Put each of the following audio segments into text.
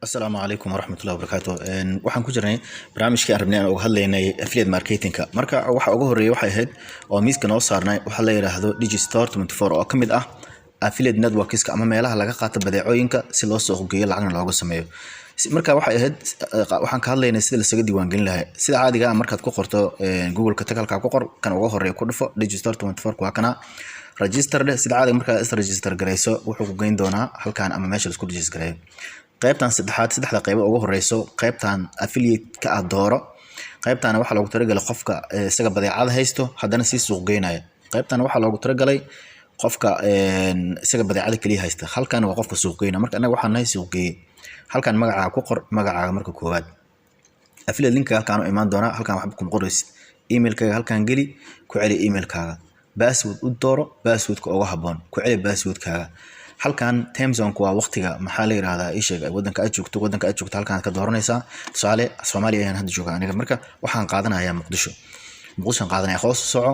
السلام عليكم ورحمة الله وبركاته waxaan ku jirnay barnaamijkii aan rabnay aan uga hadlaynay affiliate marketingka marka waxa ugu horeeyay waxay ahayd oo miiska noo saarnay waxa la yiraahdo Digistore 24 oo kamid ah affiliate networkska ama meelaha laga qaato badeecooyinka si loo soo geeyo lacagna looga sameeyo marka waxay ahayd waxaan ka hadlaynay sida la isaga diiwaan gelin lahaa sida caadiga ah markaad ku qorto Google-ka tagalka ku qor kan ugu horeeya ku dhufo Digistore 24 waa kana register sida caadiga marka is register gareyso wuxuu ku geyn doonaa halkaan ama meesha la isku register gareeyo qaybtan saddexda qayb ugu horeyso qaybtan affiliate ka ah dooro qaybtan waxa loogu talagalay qofka isaga badeecada haysto hadana si suuq geynaya qaybtan waxa loogu talagalay qofka isaga badeecada kaliya haysta halkan waa qofka suuq geynaya marka anaga waxaan nahay suuq geey halkan magacaaga ku qor magacaaga marka koowaad affiliate link halkan oo imaan doona halkan waxba ku qoraysid emailkaaga halkan gali ku celi emailkaaga password u dooro passwordka ugu haboon ku celi passwordkaaga halkan time zone waa waqtiga maxaa la yiraahdaa isheeg wadanka aad joogto halkan ka dooranaysa tusaale Soomaaliya ayaan hadda joogaa aniga marka waxaan qaadanayaa Muqdisho qaadanaya hoos soco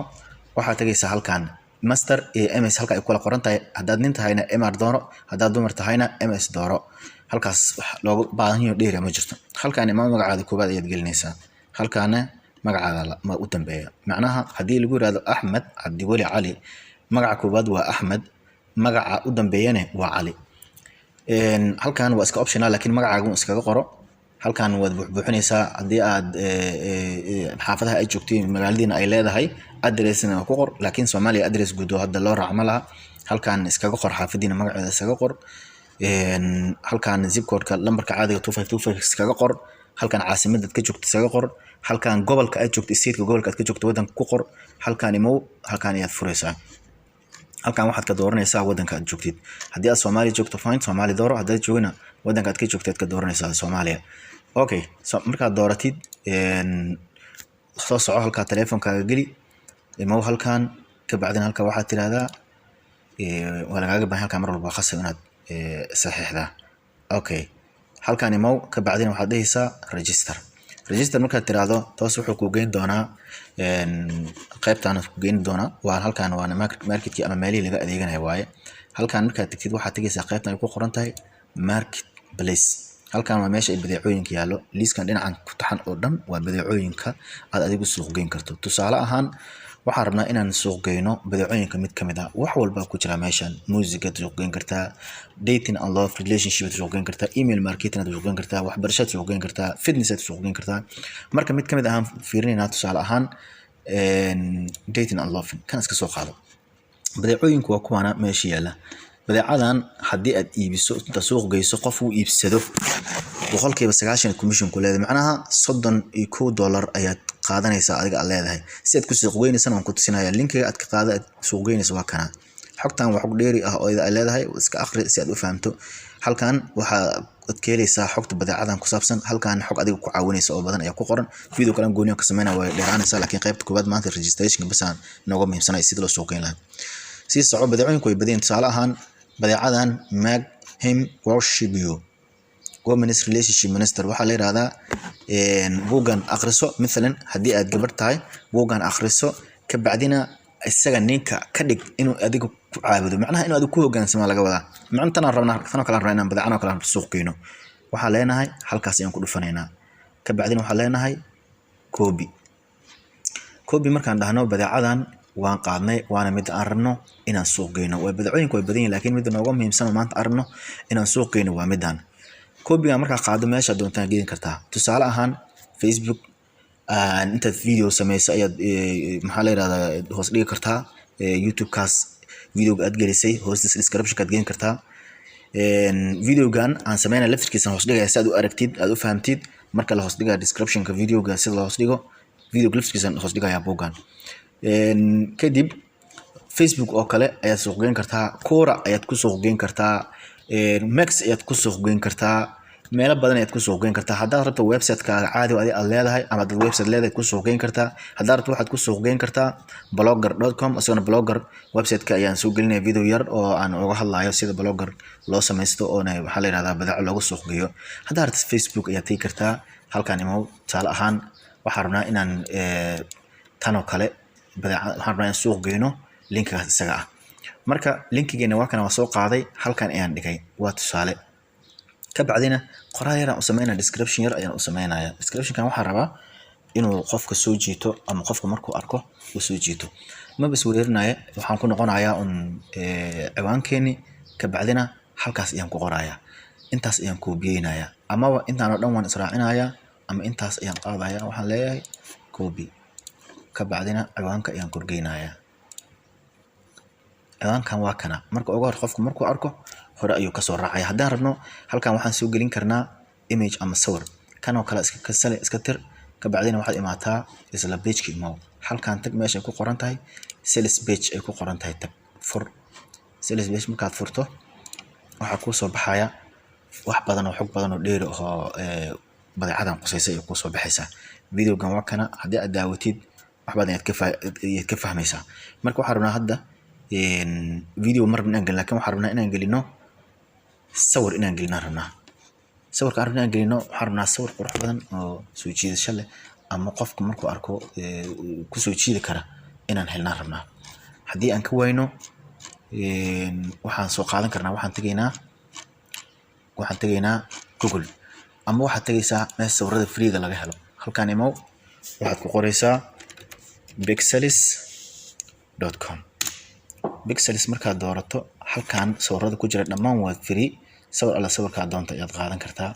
waxa tagaysa halkan master ms halka ay kula qoran tahay hadaad nin tahayna mr dooro hadaad dumar tahayna ms dooro halkaas wax loogu baahan yahay dheer ma jirto halkan imaam magacaada koobaad ayaad gelinaysaa halkaana magacaada ma u dambeeya macnaha hadii lagu yiraahdo Ahmed Abdi Wali Ali magaca koobaad waa Ahmed magaca u dambeeyana waa Ali halkan waa iska optional laakiin magacaagu iskaga qoro halkan waad buuxinaysaa hadii aad xaafadaha ay joogtiin magaaladiina ay leedahay addressna ku qor laakiin Soomaaliya address guud oo hadda loo raacmo laha halkan iskaga qor xaafadiina magaceeda iskaga qor halkan zip code-ka lambarka caadiga 2525 iskaga qor halkan caasimadda ka joogto iskaga qor halkan gobolka ay joogto state-ka gobolka aad ka joogto wadanka ku qor halkan imo halkan ayaad furaysaa halkan waxaad ka dooranaysaa wadanka aad joogtid hadii aad Soomaaliya joogto find Soomaali dooro hadii joogina wadanka aad ka joogtid ka dooranaysaa Soomaaliya okay so markaad dooratid soo soco halka taleefankaaga gali imo halkan ka bacdina halka waxaad tiraahdaa wala gaaga baahan halka mar walba khasab inaad saxiixda okay halkan imo ka bacdina waxaad dhahaysaa register markaad tiraahdo taas wuxuu ku geyn doonaa qaybtaan ku geyn doonaa waa halkan waa marketkii ama meelihii laga adeeganayo waaye halkan markaad tagtid waxaad tagaysaa qaybtan ay ku qoran tahay marketplace halkan waa meesha ay badeecooyinka yaalo liiskan dhinacan ku taxan oo dhan waa badeecooyinka aad adigu suuq geyn karto tusaale ahaan waxaan rabnaa inaan suuq geyno badeecooyinka mid kamid ah wax walba ku jira meeshan music suuq geyn kartaa dating and love relationship suuq geyn kartaa email marketing suuq geyn kartaa waxbarashada suuq geyn kartaa fitness suuq geyn kartaa marka mid kamid ah fiirinayna tusaale ahaan dating and love kan iska soo qaado badeecooyinku waa kuwana meesha yaala badeecadan hadii aad iibiso inta suuq geyso qof uu iibsado boqolkiiba 90 commission ku leedahay macnaha $31 ayaad qaadanaysaa adiga leedahay si aad ku suuq geynaysan aan ku tusinayaa linkiga aad ka qaada suuq geynayso waa kana xogtan wax dheeri ah oo ay leedahay iska akhri si aad u fahamto halkan waxa aad keenaysaa xogta badeecadan ku saabsan halkan xog adiga ku caawinaysa oo badan ayaa ku qoran video kale gooniyo ka sameynaa way dheeraanaysaa laakiin qaybta koobaad maanta registration basaan nooga muhiimsanay sida loo suuq geyn lahaa si socod badeecooyinku way badiyeen tusaale ahaan badeecadan mag him worship you women's relationship minister waxa la yiraahdaa buugan akhriso midalan hadii aad gabar tahay buugan akhriso ka bacdina isaga ninka ka dhig inuu adigu ku caabudo macnaha inuu adigu ku hogaansamo laga wadaa macntan rabnaa kala rabnaa inaan badeecano kala suuq geeyno waxa leenahay halkaas ayaan ku dhufanaynaa ka bacdina waxa leenahay copy markaan dhahno badeecadan waan qaadnay waana mid aan rabno inaan suuq geeyno way badeecooyinka way badan yihiin laakiin mid nooga muhiimsan maanta arno inaan suuq geeyno waa midaan copy marka qaado meesha doontaan geedin kartaa tusaale ahaan Facebook inta video sameeyay ayaad maxaa la yiraahdaa hoos dhigi kartaa YouTube kaas video aad gelisay hoos description ka geedin kartaa videogan aan sameeyay laftirkiisa hoos dhigaya si aad u aragtid aad u fahamtid marka la hoos dhigaa description ka videoga sida la hoos dhigo video laftirkiisa hoos dhigaya buugan kadib Facebook oo kale ayaad suuq geyn kartaa Quora ayaad ku suuq geyn kartaa Max ayaad ku suuq geyn kartaa meelo badan ayaad ku suuq geyn kartaa hadaad rabto website-kaaga caadi oo aad leedahay ama dad website leedahay ku suuq geyn kartaa hadaad rabto waxaad ku suuq geyn kartaa blogger.com asagana blogger website-ka ayaan soo gelinay video yar oo aan uga hadlayo sida blogger loo sameeysto oo waxa la yiraahdaa badeeco loogu suuq geeyo hadaad rabto Facebook ayaad tagi kartaa halkan imo taal ahaan waxaan rabnaa inaan tan oo kale badeeco waxaan rabnaa in suuq geyno linkigaas isaga ah marka linkigeena waa kana soo qaaday halkan ayaan dhigay waa tusaale kabacdina qoraal yar aan u sameynaa description yar ayaan u sameynayaa. Description-kan waxaan rabaa inuu qofka soo jiito ama qofka markuu arko uu soo jiito. Ma bas weerarnaya waxaan ku noqonayaa ciwaankeeni kabacdina halkaas ayaan ku qorayaa. Intaas ayaan koobiyeynayaa ama intaan oo dhan waan israacinayaa ama intaas ayaan qaadayaa waxaan leeyahay copy. Kabacdina ciwaanka ayaan korgeynayaa. ciwaankan waa kana marka ugu hor qofku markuu arko hore ayuu ka soo raacay. Haddaan rabno halkan waxaan soo gelin karnaa image ama sawir kan oo kale iska tir kabacdina waxaad imaataa isla page-ka imaw halkan tag meesha ay ku qoran tahay sales page ay ku qoran tahay tag fur sales page. markaad furto waxa ku soo baxaya wax badan oo xog badan oo dheeri oo badeecadan qusaysa ay ku soo baxaysaa. Video-gan waa kana haddii aad daawatid wax badan ayaad ka fahmaysaa. marka waxaan rabnaa hadda video mar inaan gelin laakiin waxaan rabnaa inaan gelino sawir inaan gelino rabnaa. sawirka aan rabnaa inaan gelino waxaan rabnaa sawir qurux badan oo soo jiidasho leh ama qofka markuu arko ku soo jiidi kara inaan helnaa rabnaa. haddii aan ka wayno waxaan soo qaadan karnaa waxaan tegaynaa Google ama waxaad tegaysaa meel sawirada freega laga helo. halkaan imaw waxaad ku qoraysaa pixels.com. pixels markaad doorato halkaan sawirada ku jira dhammaan waa free. sawir alla sawirka doonta ayaad qaadan kartaa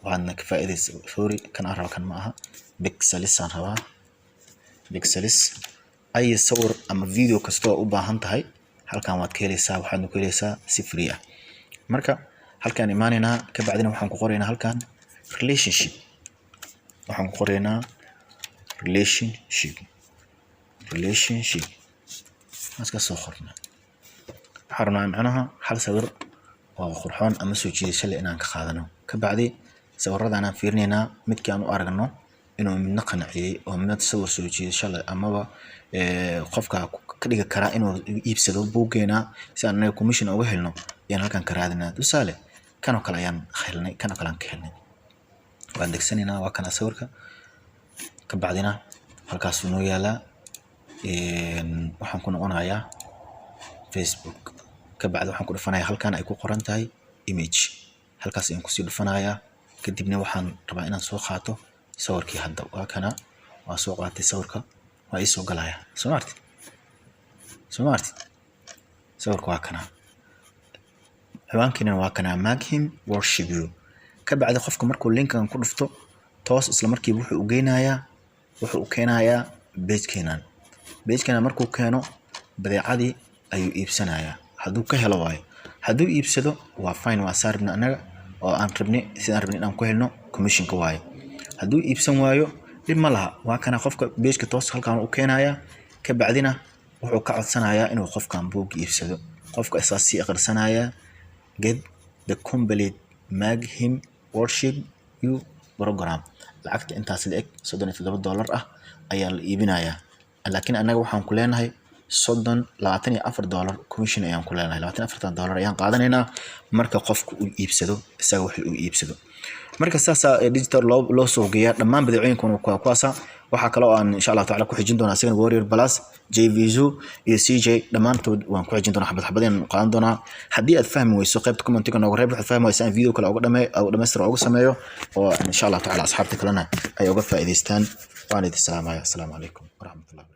waadna ka faa'iideysaa. sorry kan aan rabo kan ma aha pixels aan rabaa. pixels ay sawir ama video kasta oo u baahan tahay halkaan waad ka helaysaa waxaadna ku helaysaa si free ah. marka halkaan imaanaynaa kabacdina waxaan ku qoraynaa halkaan relationship. waxaan ku qoraynaa relationship maska soo qorna. waxaan rabnaa macnaha hal sawir oo qurxoon ama soo jiidasho leh inaan ka qaadano. kabacdi sawirradaan aan fiirinaynaa midkii aan u aragno inuu midna qanciyay oo midna sawir soo jiidasho leh amaba qofka ka dhigi kara inuu iibsado buuggeena si aan anaga commission uga helno ayaan halkaan ka raadinaa. tusaale kan oo kale ayaan helnay kan oo kale aan ka helnay waan degsanaynaa waa kana sawirka kabacdina halkaas uu noo yaalaa. waxaan ku noqonayaa Facebook kabacdi waxaan ku dhufanayaa halkaan ay ku qoran tahay image halkaas ayaan kusii dhufanayaa. kadibna waxaan rabaa inaan soo qaato sawirkii hadda waa kana waa soo qaatay sawirka waa ii soo galaya soo maartid sawirka waa kana ciwaankiina waa kana make him worship you. kabacdi qofka markuu linkan ku dhufto toos isla markiiba wuxuu u keenayaa page-keenan markuu keeno badeecadii ayuu iibsanayaa hadduu ka helo waayo. hadduu iibsado waa fine waa saaribna anaga oo aan rabnay sidaan rabnay inaan ku helno commission-ka waayo. hadduu iibsan waayo dib ma laha waa kana qofka page-ka toos halkaan u keenayaa kabacdina wuxuu ka codsanayaa inuu qofkan buug iibsado. qofka isaas sii akhrisanaya get the complete make him worship you program. lacagta intaas la eg $37 ah ayaa la iibinayaa laakiin anaga waxaan ku leenahay $24 commission ayaan ku leenahay. $24 ayaan qaadanaynaa marka qofku uu iibsado isaga wixii uu iibsado. marka saasa digital loo soo geeyaa dhammaan badeecooyinkuna kuwaasa. waxaa kale oo aan insha Allah taala ku xijin doonaa asigan Warrior Plus, JVZoo iyo CJ dhamaantood waan ku xijin doonaa xabad qaadan doonaa. haddii aad fahmi weyso qaybta comment-ka noogu reeb waxaad fahmi weysaa in video kale uga dhameystiro uga sameeyo oo insha Allah taala asxaabta kalena ay uga faa'iideystaan. waan idin salaamayaa. assalaamu calaykum waraxmatullahi.